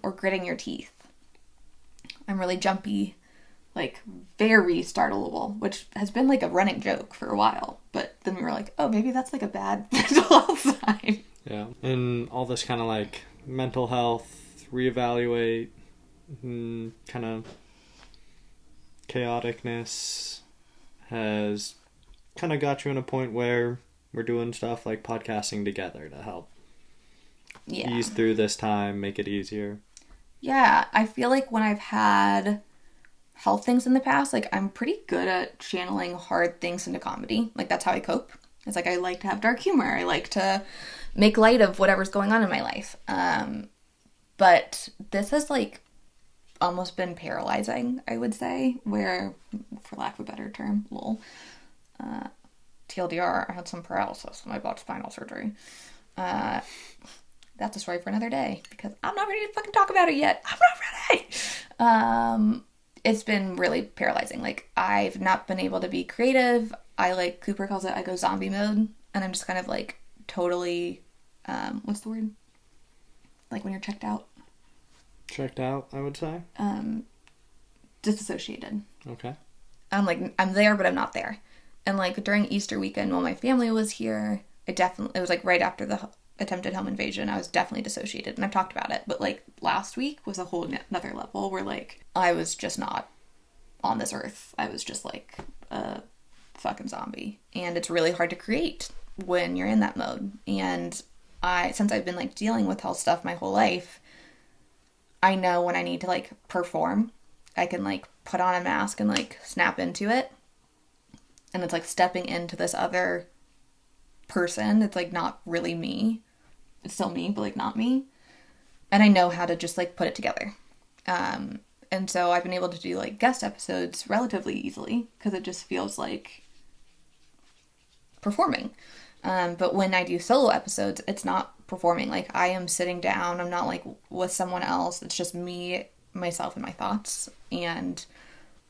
Or gritting your teeth. I'm really jumpy, like very startleable, which has been like a running joke for a while. But then we were like, oh, maybe that's like a bad mental health sign. Yeah. And all this kind of like mental health, reevaluate, kind of chaoticness has kind of got you in a point where we're doing stuff like podcasting together to help ease through this time, make it easier. Yeah, I feel like when I've had health things in the past, like I'm pretty good at channeling hard things into comedy. Like that's how I cope. It's like I like to have dark humor. I like to make light of whatever's going on in my life. But this has like almost been paralyzing, I would say, where, for lack of a better term, lol. TLDR, I had some paralysis when I bought spinal surgery. That's a story for another day because I'm not ready to fucking talk about it yet. I'm not ready. It's been really paralyzing. Like I've not been able to be creative. I like, Cooper calls it, I go zombie mode, and I'm just kind of like totally, what's the word? Like when you're checked out. Checked out, I would say. disassociated. Okay. I'm like, I'm there, but I'm not there. And like during Easter weekend while my family was here, it was like right after the attempted home invasion, I was definitely dissociated, and I've talked about it. But like last week was a whole another level where like I was just not on this earth. I was just like a fucking zombie. And it's really hard to create when you're in that mode. And since I've been like dealing with health stuff my whole life, I know when I need to like perform, I can like put on a mask and like snap into it. And it's like stepping into this other person. It's like not really me. It's still me, but like not me. And I know how to just like put it together. And so I've been able to do like guest episodes relatively easily because it just feels like performing. But when I do solo episodes, it's not performing. Like I am sitting down. I'm not like with someone else. It's just me, myself, and my thoughts. And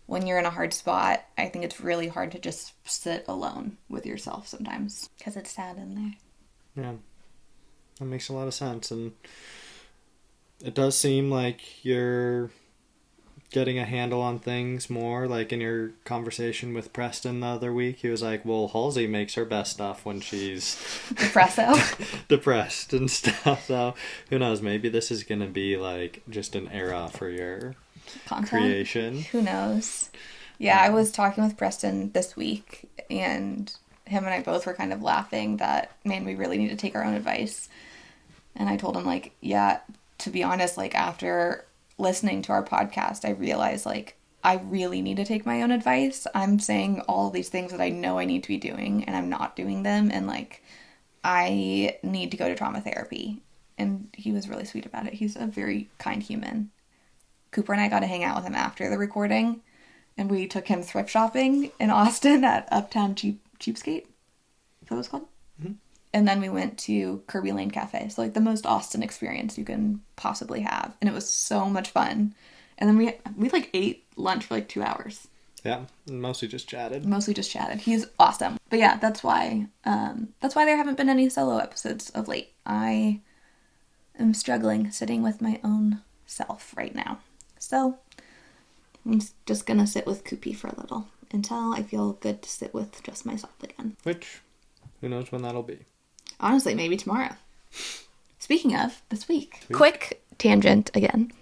when you're in a hard spot, I think it's really hard to just sit alone with yourself sometimes because it's sad in there. Yeah, that makes a lot of sense. And it does seem like you're getting a handle on things more. Like in your conversation with Preston the other week, he was like, well, Halsey makes her best stuff when she's depressed and stuff. So who knows, maybe this is going to be like just an era for your content creation. Who knows? Yeah, I was talking with Preston this week, and him and I both were kind of laughing that, man, we really need to take our own advice. And I told him, like, yeah, to be honest, like, after listening to our podcast, I realized, like, I really need to take my own advice. I'm saying all these things that I know I need to be doing, and I'm not doing them, and, like, I need to go to trauma therapy. And he was really sweet about it. He's a very kind human. Cooper and I got to hang out with him after the recording, and we took him thrift shopping in Austin at Uptown Cheapskate. Is that what it's called? Mm-hmm. And then we went to Kirby Lane Cafe. So, like, the most Austin experience you can possibly have. And it was so much fun. And then we like, ate lunch for, like, 2 hours. Yeah, mostly just chatted. He's awesome. But, yeah, that's why there haven't been any solo episodes of late. I am struggling sitting with my own self right now. So, I'm just gonna sit with Coopy for a little until I feel good to sit with just myself again. Which, who knows when that'll be. Honestly, maybe tomorrow. Speaking of, this week. Quick tangent again.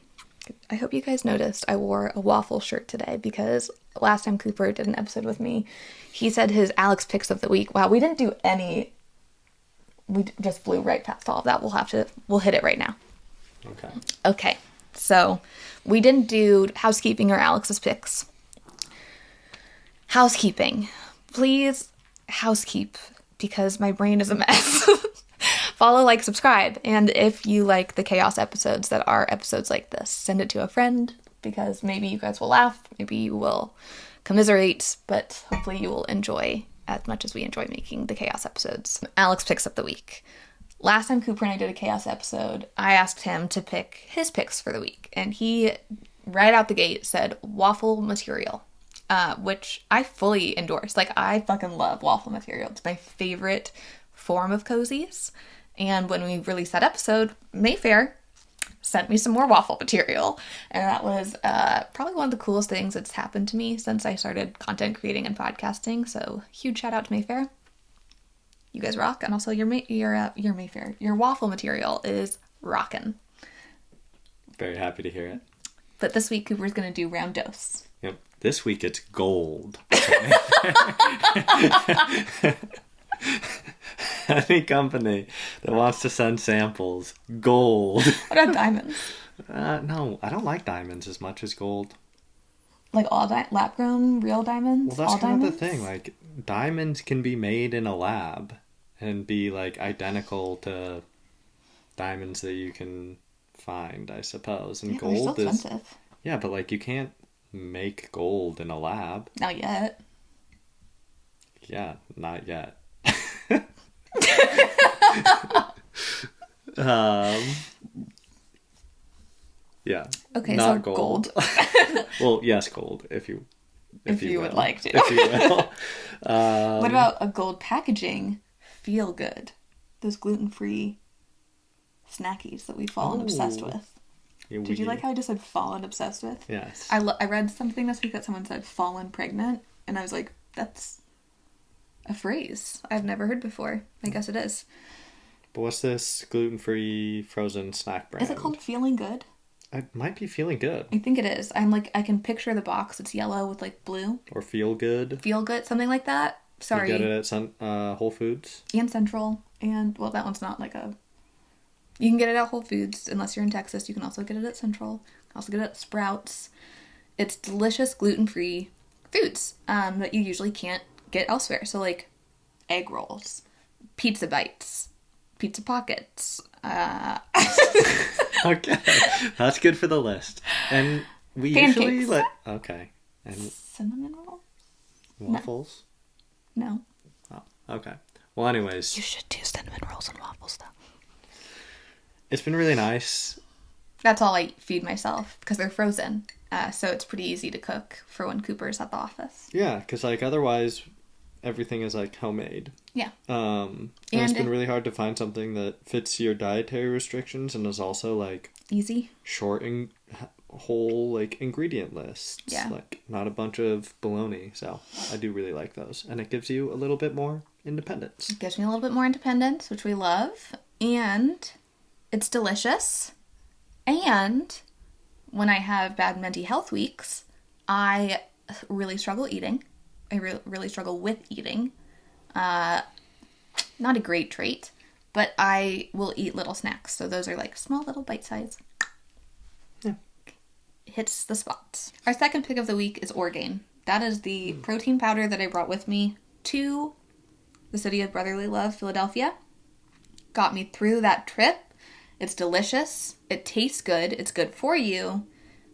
I hope you guys noticed I wore a waffle shirt today because last time Cooper did an episode with me, he said his Alex picks of the week. Wow, we didn't do any. We just blew right past all of that. We'll hit it right now. Okay. So, we didn't do housekeeping or Alex's picks. Housekeeping. Please housekeep because my brain is a mess. Follow, like, subscribe. And if you like the chaos episodes that are episodes like this, send it to a friend because maybe you guys will laugh. Maybe you will commiserate, but hopefully you will enjoy as much as we enjoy making the chaos episodes. Alex picks of the week. Last time Cooper and I did a chaos episode, I asked him to pick his picks for the week. And he, right out the gate, said waffle material, which I fully endorse. Like, I fucking love waffle material. It's my favorite form of cozies. And when we released that episode, Mayfair sent me some more waffle material. And that was probably one of the coolest things that's happened to me since I started content creating and podcasting. So, huge shout out to Mayfair. You guys rock, and also your Mayfair, your waffle material is rockin'. Very happy to hear it. But this week, Cooper's going to do round dose. Yep. This week, it's gold. Any company that wants to send samples, gold. What about diamonds? No, I don't like diamonds as much as gold. Like all lab-grown, real diamonds? Well, that's kind diamonds? of the thing. Like, diamonds can be made in a lab and be, like, identical to diamonds that you can find, I suppose. And gold they're still expensive. Yeah, but, like, you can't make gold in a lab. Not yet. Yeah, not yet. Yeah. Okay, not so gold. Well, yes, gold, if you would like to. If you will. What about a gold packaging? Feel good. Those gluten-free snackies that we've fallen obsessed with. Did you like how I just said fallen obsessed with? Yes. I read something this week that someone said fallen pregnant, and I was like, that's a phrase I've never heard before. I guess it is. But what's this gluten-free frozen snack brand? Is it called Feeling Good? It might be Feeling Good. I think it is. I'm like, I can picture the box. It's yellow with like blue. Or Feel Good. Feel Good, something like that. Sorry. You get it at Whole Foods. And Central. And, well, that one's not like a... You can get it at Whole Foods, unless you're in Texas. You can also get it at Central. You can also get it at Sprouts. It's delicious gluten-free foods that you usually can't get elsewhere. So, like, egg rolls, pizza bites, pizza pockets. Okay, that's good for the list. And we Pancakes. usually let... Okay. And Cinnamon roll? waffles? No. Oh, okay. Well, anyways. You should do cinnamon rolls and waffles, though. It's been really nice. That's all I feed myself, because they're frozen. So it's pretty easy to cook for when Cooper's at the office. Yeah, because, like, otherwise, everything is, like, homemade. Yeah. And it's been really hard to find something that fits your dietary restrictions and is also, like... Easy. Short and whole, like, ingredient lists. Yeah. Like, not a bunch of baloney. So, I do really like those. And it gives you a little bit more independence. It gives me a little bit more independence, which we love. And it's delicious. And when I have bad mental health weeks, I really struggle eating. I really struggle with eating. Not a great trait, but I will eat little snacks. So those are like small little bite size. Yeah. Hits the spots. Our second pick of the week is Orgain. That is the protein powder that I brought with me to the city of brotherly love, Philadelphia. Got me through that trip. It's delicious. It tastes good. It's good for you.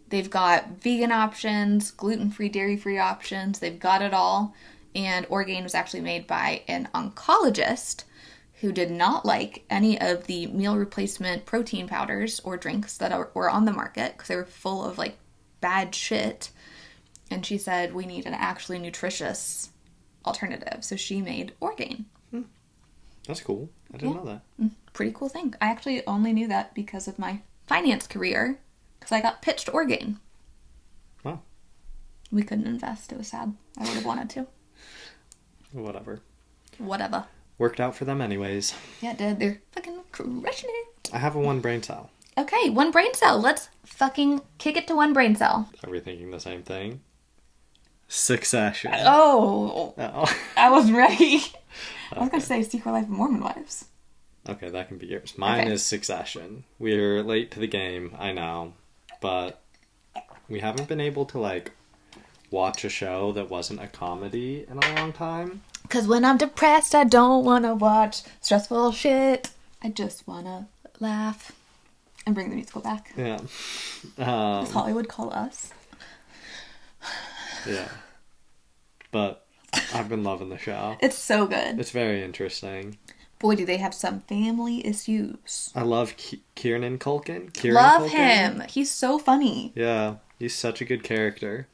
They've got vegan options, gluten-free, dairy-free options. They've got it all. And Orgain was actually made by an oncologist who did not like any of the meal replacement protein powders or drinks that were on the market because they were full of, like, bad shit. And she said, we need an actually nutritious alternative. So she made Orgain. That's cool. I didn't know that. Pretty cool thing. I actually only knew that because of my finance career because I got pitched Orgain. Wow. We couldn't invest. It was sad. I would have wanted to. Whatever. Worked out for them anyways. Yeah, it did. They're fucking crushing it. I have a one brain cell. Okay, one brain cell. Let's fucking kick it to one brain cell. Are we thinking the same thing? Succession. Oh. I wasn't ready. Okay. I was going to say Secret Life of Mormon Wives. Okay, that can be yours. Mine is Succession. We're late to the game, I know. But we haven't been able to, like, watch a show that wasn't a comedy in a long time. Because when I'm depressed, I don't want to watch stressful shit. I just want to laugh and bring the musical back. Yeah. Does Hollywood call us? Yeah. But I've been loving the show. It's so good. It's very interesting. Boy, do they have some family issues. I love Kieran Culkin. Love him. He's so funny. Yeah. He's such a good character.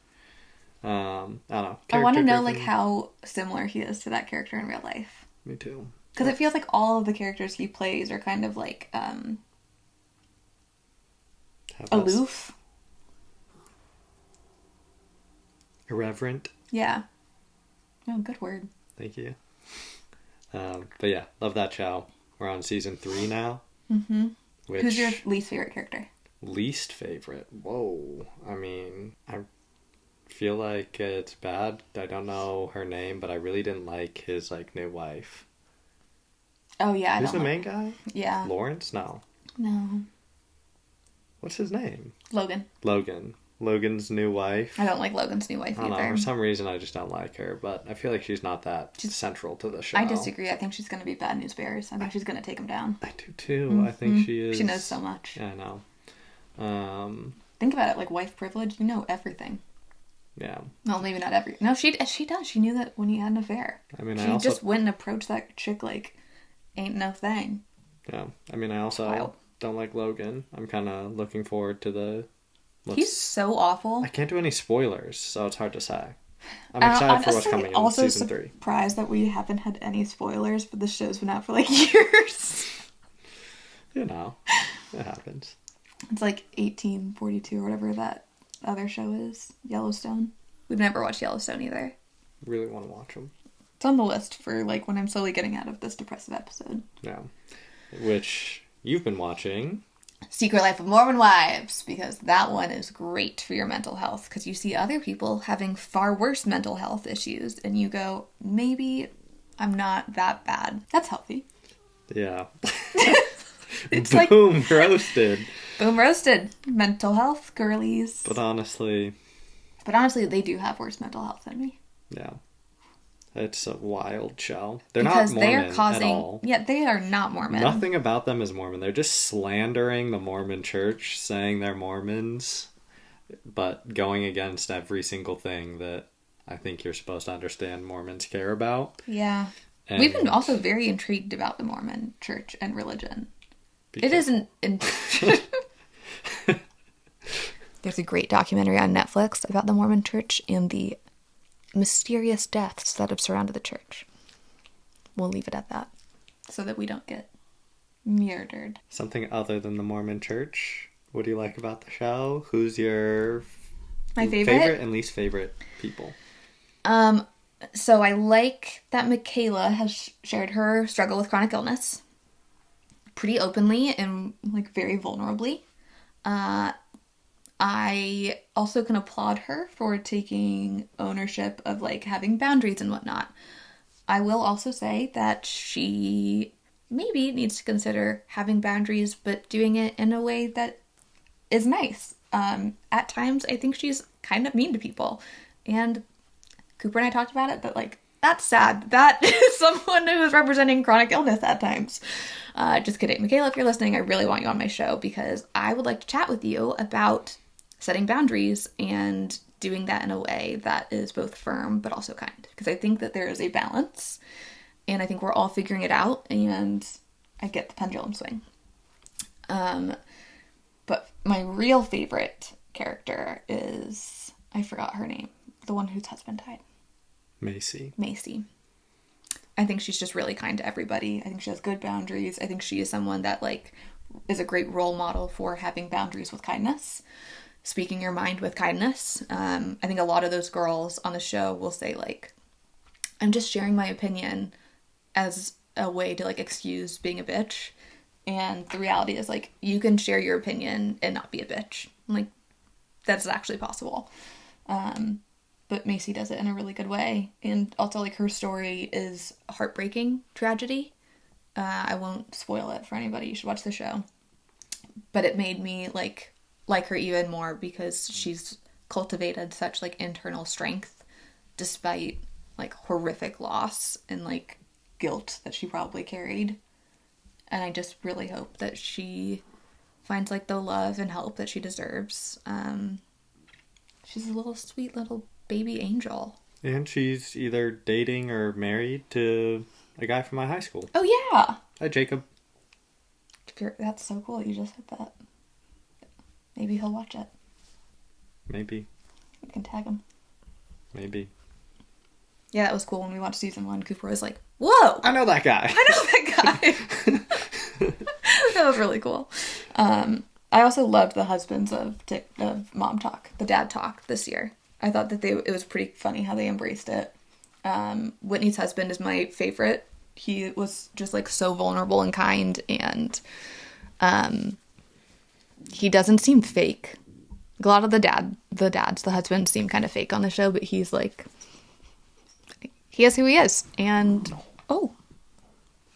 I don't know. I want to know, like, how similar he is to that character in real life. Me too. Because it feels like all of the characters he plays are kind of, like, aloof. Irreverent. Yeah. Oh, good word. Thank you. But yeah, love that show. We're on season 3 now. Mm-hmm. Who's your least favorite character? Least favorite? Whoa. I mean, I feel like it's bad. I don't know her name, but I really didn't like his, like, new wife. Oh, yeah. Who's the main guy? Yeah. Lawrence? No. What's his name? Logan. Logan's new wife. I don't like Logan's new wife either. I don't know. For some reason, I just don't like her, but I feel like she's not that central to the show. I disagree. I think she's going to be bad news bears. I think she's going to take him down. I do too. Mm-hmm. I think she is. She knows so much. Yeah, I know. Think about it, like wife privilege. You know everything. Yeah. Well, maybe not every. No, she does. She knew that when he had an affair. I mean, she just went and approached that chick like, ain't no thing. Yeah. I mean, I also don't like Logan. I'm kind of looking forward to the... He's so awful. I can't do any spoilers, so it's hard to say. I'm excited for what's coming in season 3. Also surprised that we haven't had any spoilers, but the show's been out for like years. You know, it happens. It's like 1842 or whatever that other show is. Yellowstone. We've never watched Yellowstone either. Really want to watch them. It's on the list for like when I'm slowly getting out of this depressive episode. Yeah. Which you've been watching. Secret Life of Mormon Wives, because that one is great for your mental health, because you see other people having far worse mental health issues and you go, maybe I'm not that bad. That's healthy. Yeah. It's Boom, roasted. Boom roasted. Mental health, girlies. But honestly, they do have worse mental health than me. Yeah. It's a wild show. They're because not Mormon they're causing, at all. Yeah, they are not Mormon. Nothing about them is Mormon. They're just slandering the Mormon church, saying they're Mormons, but going against every single thing that I think you're supposed to understand Mormons care about. Yeah. And we've been also very intrigued about the Mormon church and religion. It isn't... There's a great documentary on Netflix about the Mormon church and the mysterious deaths that have surrounded the church. We'll leave it at that so that we don't get murdered. Something other than the Mormon church. What do you like about the show? Who's your my favorite and least favorite people? So I like that Michaela has shared her struggle with chronic illness pretty openly and like very vulnerably. I also can applaud her for taking ownership of like having boundaries and whatnot. I will also say that she maybe needs to consider having boundaries, but doing it in a way that is nice. At times, I think she's kind of mean to people. And Cooper and I talked about it, but like, that's sad. That is someone who is representing chronic illness at times. Just kidding. Michaela, if you're listening, I really want you on my show because I would like to chat with you about setting boundaries and doing that in a way that is both firm but also kind. Because I think that there is a balance and I think we're all figuring it out and I get the pendulum swing. But my real favorite character is, I forgot her name, the one whose husband died. Macy. I think she's just really kind to everybody. I think she has good boundaries. I think she is someone that like is a great role model for having boundaries with kindness. Speaking your mind with kindness. I think a lot of those girls on the show will say like, I'm just sharing my opinion as a way to like excuse being a bitch. And the reality is like, you can share your opinion and not be a bitch. Like, that's actually possible. But Macy does it in a really good way. And also like her story is a heartbreaking tragedy. I won't spoil it for anybody. You should watch the show. But it made me like her even more because she's cultivated such like internal strength despite like horrific loss and like guilt that she probably carried. And I just really hope that she finds like the love and help that she deserves. She's a little sweet little baby angel. And she's either dating or married to a guy from my high school. Oh yeah. Hi, Jacob. That's so cool you just said that. Maybe he'll watch it. Maybe. You can tag him. Maybe. Yeah, that was cool when we watched season 1. Cooper was like, whoa! I know that guy. That was really cool. I also loved the husbands of Mom Talk, the Dad Talk this year. I thought that it was pretty funny how they embraced it. Whitney's husband is my favorite. He was just like so vulnerable and kind and he doesn't seem fake. A lot of the husbands seem kind of fake on the show, but he's like, he is who he is. And,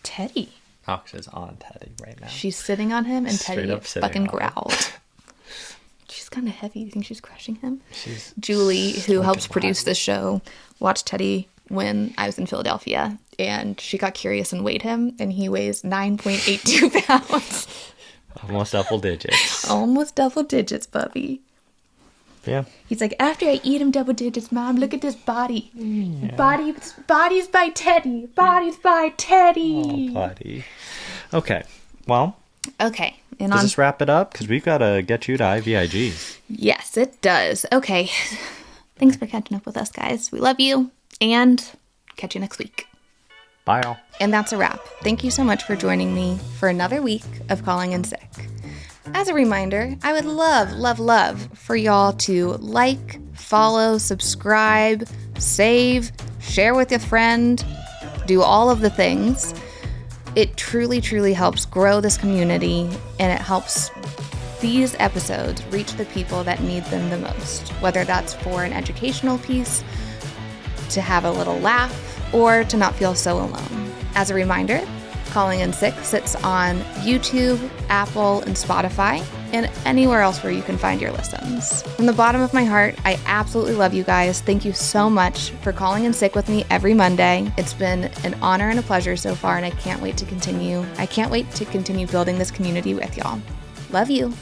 Teddy. Ox is on Teddy right now. She's sitting on him and Teddy fucking growled. She's kind of heavy. You think she's crushing him? Julie, who helps produce this show, watched Teddy when I was in Philadelphia, and she got curious and weighed him, and he weighs 9.82 pounds. Almost double digits. Almost double digits, puppy. Yeah. He's like, after I eat him double digits, Mom, look at this body. Yeah. Body's by Teddy. Body's by Teddy. Oh, buddy. Okay. Well. Okay. And does this wrap it up? Because we've got to get you to IVIG. Yes, it does. Okay. Thanks for catching up with us, guys. We love you. And catch you next week. Bye, all. And that's a wrap. Thank you so much for joining me for another week of Calling in Sick. As a reminder, I would love for y'all to like, follow, subscribe, save, share with a friend, do all of the things. It truly helps grow this community, and it helps these episodes reach the people that need them the most, whether that's for an educational piece, to have a little laugh, or to not feel so alone. As a reminder, Calling in Sick sits on YouTube, Apple, and Spotify, and anywhere else where you can find your listens. From the bottom of my heart, I absolutely love you guys. Thank you so much for calling in sick with me every Monday. It's been an honor and a pleasure so far, and I can't wait to continue. I can't wait to continue building this community with y'all. Love you.